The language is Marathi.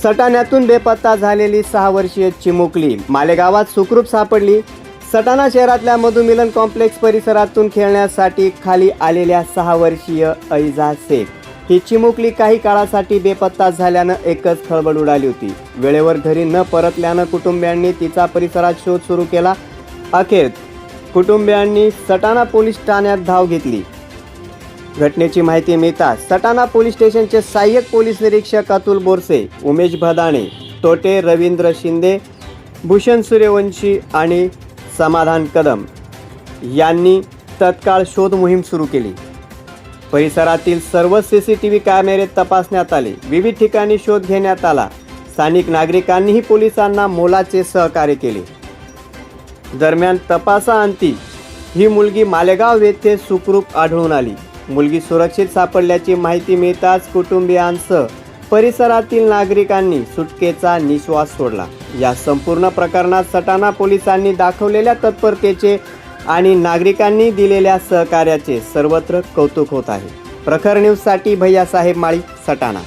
सटाण्यातून बेपत्ता झालेली 6 वर्षीय चिमुकली मालेगावात सुखरूप सापडली। सटाणा शहरातल्या मधुमिलन कॉम्प्लेक्स परिसरातून खेळण्यासाठी खाली आलेल्या 6 वर्षीय ऐजा शेख ही चिमुकली काही काळासाठी बेपत्ता झाल्यानं एकच खळबळ उडाली होती। वेळेवर घरी न परतल्यानं कुटुंबियांनी तिचा परिसरात शोध सुरू केला। अखेर कुटुंबियांनी सटाणा पोलीस ठाण्यात धाव घेतली। घटनेची माहिती मिळताच सटाणा पोलीस स्टेशनचे सहाय्यक पोलीस निरीक्षक अतुल बोरसे, उमेश भदाणे, तोटे रवींद्र शिंदे, भूषण सूर्यवंशी आणि समाधान कदम यांनी तत्काळ शोध मोहीम सुरू केली। परिसरातील सर्व CCTV कॅमेरे तपासण्यात आले। विविध ठिकाणी शोध घेण्यात आला। स्थानिक नागरिकांनीही पोलिसांना मोलाचे सहकार्य केले। दरम्यान तपासाअंती ही मुलगी मालेगाव येथे सुखरूप आढळून आली। मुलगी सुरक्षित सापडल्याची माहिती मिळताच कुटुंबियांसह परिसरातील नागरिकांनी सुटकेचा निश्वास सोडला। या संपूर्ण प्रकरणात सटाणा पोलिसांनी दाखवलेल्या तत्परतेचे आणि नागरिकांनी दिलेल्या सहकार्याचे सर्वत्र कौतुक होत आहे। प्रखर न्यूजसाठी भैयासाहेब माळी, सटाणा।